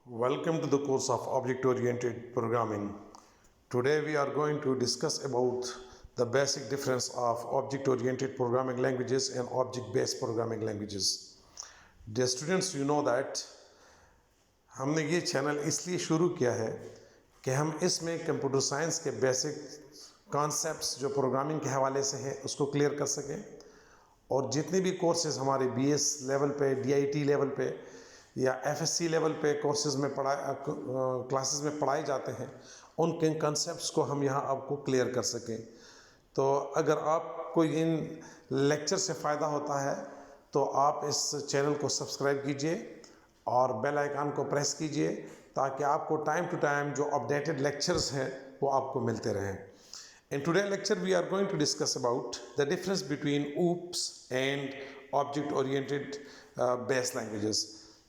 Welcome to the course of object-oriented programming. Today we are going to discuss about the basic difference of object-oriented programming languages and object-based programming languages. Dear students, you know that हमने ये channel इसलिए शुरू किया है कि हम इसमें computer science के बेसिक कॉन्सेप्ट्स जो प्रोग्रामिंग के हवाले से हैं उसको क्लियर कर सकें और जितने भी कोर्सेज हमारे बीएस लेवल पे, डीआईटी लेवल पे या एफएससी लेवल पे कोर्सेज में क्लासेस में पढ़ाए जाते हैं उनके कंसेप्ट्स को हम यहाँ आपको क्लियर कर सकें। तो अगर आपको इन लेक्चर से फ़ायदा होता है तो आप इस चैनल को सब्सक्राइब कीजिए और बेल आइकन को प्रेस कीजिए ताकि आपको टाइम टू टाइम जो अपडेटेड लेक्चर्स हैं वो आपको मिलते रहें। In today's lecture we are going to discuss about the difference between OOPS and object-oriented based languages।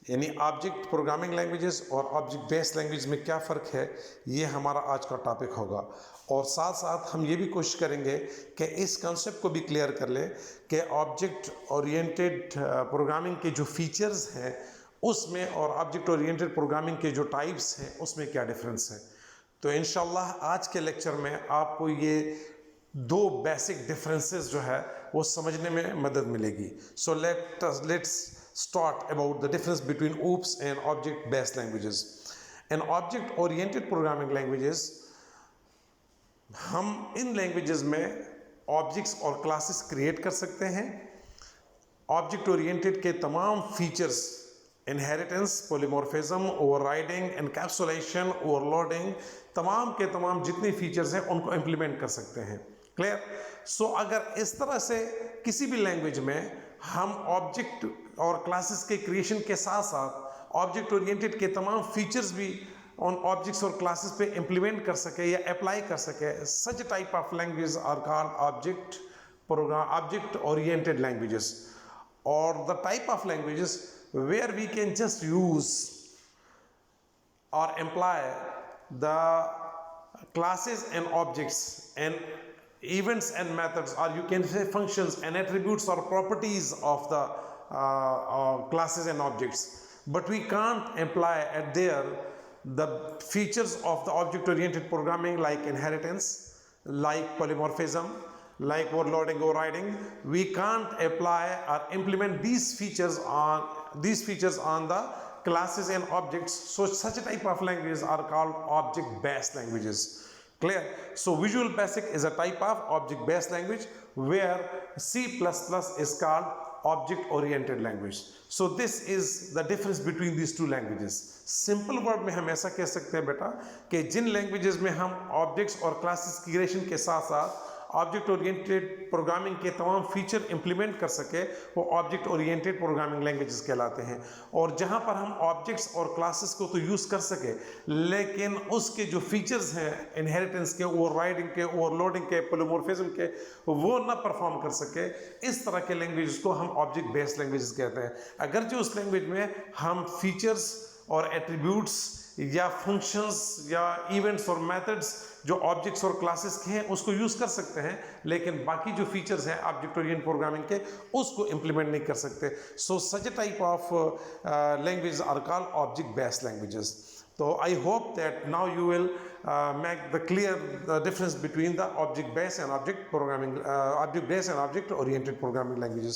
यानी ऑब्जेक्ट प्रोग्रामिंग लैंग्वेजेस और ऑब्जेक्ट बेस्ड लैंग्वेज में क्या फ़र्क है, ये हमारा आज का टॉपिक होगा। और साथ साथ हम ये भी कोशिश करेंगे कि इस कंसेप्ट को भी क्लियर कर लें कि ऑब्जेक्ट ओरिएंटेड प्रोग्रामिंग के जो फीचर्स हैं उसमें और ऑब्जेक्ट ओरिएंटेड प्रोग्रामिंग के जो टाइप्स हैं उसमें क्या डिफरेंस है। तो इंशाल्लाह आज के लेक्चर में आपको ये दो बेसिक डिफरेंसेस जो है वो समझने में मदद मिलेगी। So let's start about the difference between OOPS and object-based languages. In object-oriented programming languages, हम इन लैंग्वेजेस में ऑब्जेक्ट्स और क्लासेस क्रिएट कर सकते हैं। ऑब्जेक्ट ओरिएंटेड के तमाम features inheritance, polymorphism, overriding, encapsulation, overloading, तमाम के तमाम जितने फीचर्स हैं उनको इम्प्लीमेंट कर सकते हैं। क्लियर? सो अगर इस तरह से किसी भी लैंग्वेज में हम ऑब्जेक्ट और क्लासेस के क्रिएशन के साथ साथ ऑब्जेक्ट ओरिएंटेड के तमाम फीचर्स भी उन ऑब्जेक्ट्स और क्लासेस पे इम्प्लीमेंट कर सके या अप्लाई कर सके, such type of language are called object oriented languages. और the type of languages where we can just use or imply the classes and objects and events and methods, or you can say functions and attributes or properties of the classes and objects, but we can't imply at there the features of the object oriented programming like inheritance, like polymorphism, like overloading, overriding. We can't apply or implement these features on the classes and objects. So such a type of languages are called object based languages. Clear? So Visual Basic is a type of object based language where C++ is called object oriented language. So this is the difference between these two languages. Simple word में हम ऐसा कह सकते हैं बेटा कि जिन languages में हम ऑब्जेक्ट्स और क्लासेस की क्रिएशन के साथ साथ ऑब्जेक्ट ओरिएंटेड प्रोग्रामिंग के तमाम फीचर इंप्लीमेंट कर सके वो ऑब्जेक्ट ओरिएंटेड प्रोग्रामिंग लैंग्वेजेस कहलाते हैं। और जहां पर हम ऑब्जेक्ट्स और क्लासेस को तो यूज़ कर सके लेकिन उसके जो फीचर्स हैं इनहेरिटेंस के, ओवरराइडिंग के, ओवरलोडिंग के, पॉलीमॉर्फिज्म के, वो ना परफॉर्म कर सके, इस तरह के लैंग्वेजेस को हम ऑब्जेक्ट बेस्ड लैंग्वेजेस कहते हैं। अगर जो उस लैंग्वेज में हम फीचर्स और एट्रीब्यूट्स या फंक्शंस या इवेंट्स और मेथड्स जो ऑब्जेक्ट्स और क्लासेस के हैं उसको यूज़ कर सकते हैं लेकिन बाकी जो फीचर्स हैं ऑब्जेक्ट ओरिएंटेड प्रोग्रामिंग के उसको इंप्लीमेंट नहीं कर सकते। So such type of language are called object based languages. तो I hope that now you will make the clear difference between the object based and object oriented programming languages.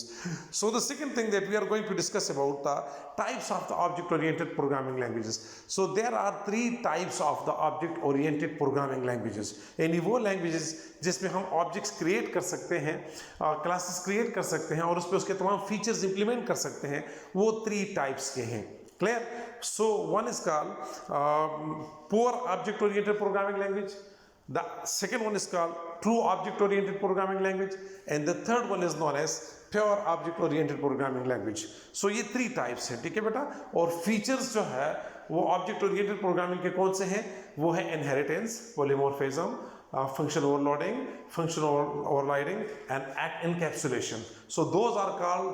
So the second thing that we are going to discuss about the types of the object oriented programming languages. So there are three types of the object oriented programming languages. यानी वो languages जिसमें हम objects create कर सकते हैं, classes create कर सकते हैं और उस पर उसके तमाम features implement कर सकते हैं, वो three types के हैं। Clear? So one is called pure object oriented programming language, the second one is called true object oriented programming language, and the third one is known as pure object oriented programming language. So ये three types हैं, ठीक है बेटा। और features जो है वो object oriented programming के कौन से हैं? वो है inheritance, polymorphism, function overloading, function overriding, and encapsulation. So those are called,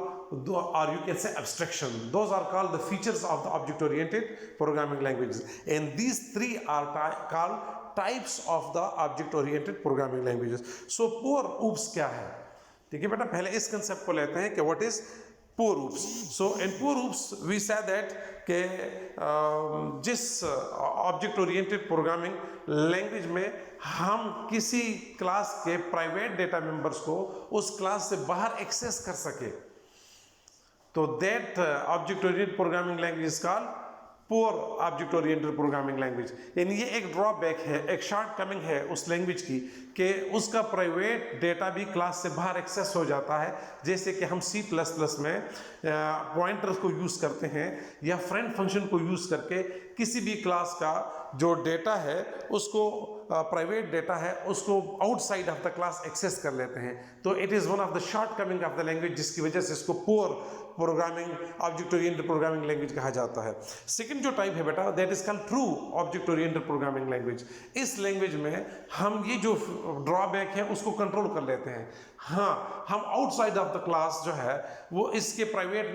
or you can say abstraction, those are called the features of the object oriented programming languages, and these three are called types of the object oriented programming languages. So pure OOPS क्या है? ठीक है बेटा, पहले इस concept को लेते हैं कि what is pure OOPS. So in pure OOPS we say that कि जिस ऑब्जेक्ट ओरिएंटेड प्रोग्रामिंग लैंग्वेज में हम किसी क्लास के प्राइवेट डेटा मेंबर्स को उस क्लास से बाहर एक्सेस कर सके, तो that object oriented programming language is called poor object oriented programming language. यानी ये एक ड्रॉबैक है, एक शॉर्ट कमिंग है उस लैंग्वेज की कि उसका प्राइवेट डेटा भी क्लास से बाहर एक्सेस हो जाता है। जैसे कि हम C++ में पॉइंटर्स को यूज़ करते हैं या फ्रेंड फंक्शन को यूज़ करके किसी भी क्लास का जो डेटा है उसको प्राइवेट डेटा है उसको outside of the class access कर लेते हैं। तो it is one of the shortcoming of the language, जिसकी वजह से इसको poor programming object oriented programming language कहा जाता है। सेकंड जो टाइप है बेटा, that is called true object oriented programming language. इस लैंग्वेज में हम ये जो ड्रॉबैक है उसको कंट्रोल कर लेते हैं। हाँ, हम आउटसाइड ऑफ द क्लास जो है वो इसके प्राइवेट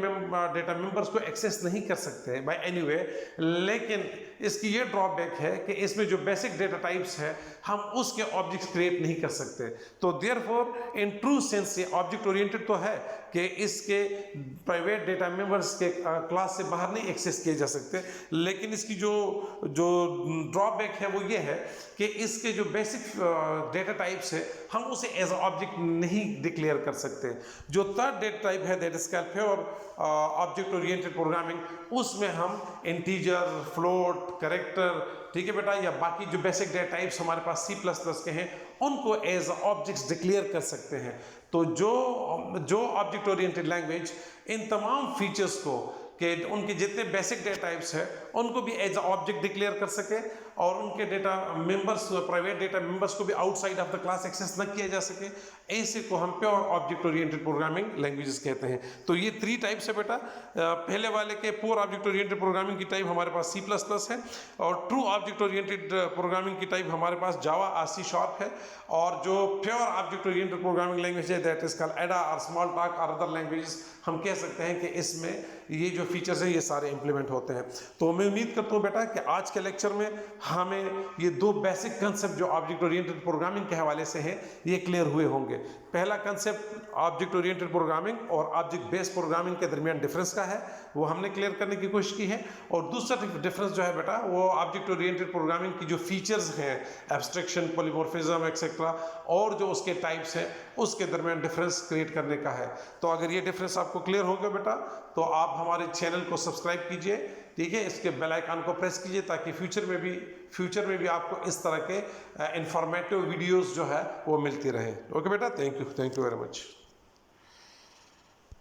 डेटा मेंबर्स को एक्सेस नहीं कर सकते बाय एनी वे, लेकिन इसकी ये ड्रॉबैक है कि इसमें जो बेसिक डेटा टाइप्स है हम उसके ऑब्जेक्ट्स क्रिएट नहीं कर सकते। तो देयरफॉर इन ट्रू सेंस ये ऑब्जेक्ट ओरिएंटेड तो है कि इसके प्राइवेट डेटा मेंबर्स के क्लास से बाहर नहीं एक्सेस किए जा सकते, लेकिन इसकी जो ड्रॉबैक है वो ये है कि इसके जो बेसिक डेटा टाइप्स है हम उसे एज ऑब्जेक्ट नहीं डिक्लेयर कर सकते। जो थर्ड डेटा टाइप है that is called pure object oriented programming, उसमें हम इंटीजर, फ्लोट, कैरेक्टर, ठीक है बेटा, या बाकी जो बेसिक डेटा टाइप्स हमारे पास C++ के हैं उनको एज ऑब्जेक्ट्स डिक्लेयर कर सकते हैं। तो जो ऑब्जेक्ट ओरिएंटेड लैंग्वेज इन तमाम फीचर्स को कि उनके जितने बेसिक डेटा टाइप्स है उनको भी एज ऑब्जेक्ट डिक्लेयर कर सके और उनके data members, private data members को भी outside of the class access न किया जा सके, ऐसे को हम pure object oriented programming languages कहते हैं। तो ये 3 टाइप्स है बेटा। पहले वाले के पुअर ऑब्जेक्ट ओरिएंटेड प्रोग्रामिंग की टाइप हमारे पास C++ है, और ट्रू ऑब्जेक्ट ओरिएंटेड प्रोग्रामिंग की टाइप हमारे पास जावा और C# है, और जो pure object oriented programming language है दैट इज कॉल्ड एडा और स्मॉलटॉक और अदर लैंग्वेजेस। हम कह सकते हैं कि इसमें ये जो फीचर्स हैं ये सारे इंप्लीमेंट होते हैं। तो मैं उम्मीद करता हूँ बेटा कि आज के लेक्चर में हमें ये 2 बेसिक कंसेप्ट जो ऑब्जेक्ट ओरिएंटेड प्रोग्रामिंग के हवाले से हैं ये क्लियर हुए होंगे। पहला कंसेप्ट ऑब्जेक्ट ओरिएंटेड प्रोग्रामिंग और ऑब्जेक्ट बेस्ड प्रोग्रामिंग के दरमियान डिफरेंस का है, वो हमने क्लियर करने की कोशिश की है। और दूसरा डिफरेंस जो है बेटा वो ऑब्जेक्ट ओरिएंटेड प्रोग्रामिंग की जो फीचर्स हैं, एब्स्ट्रैक्शन, पॉलीमॉर्फिज्म एक्सेट्रा, और जो उसके टाइप्स हैं उसके दरमियान डिफरेंस क्रिएट करने का है। तो अगर ये डिफरेंस आपको क्लियर हो गया बेटा तो आप हमारे चैनल को सब्सक्राइब कीजिए, ठीक है, इसके बेल आइकन को प्रेस कीजिए ताकि फ्यूचर में भी आपको इस तरह के इंफॉर्मेटिव वीडियोस जो है वो मिलती रहे। ओके बेटा, थैंक यू वेरी मच।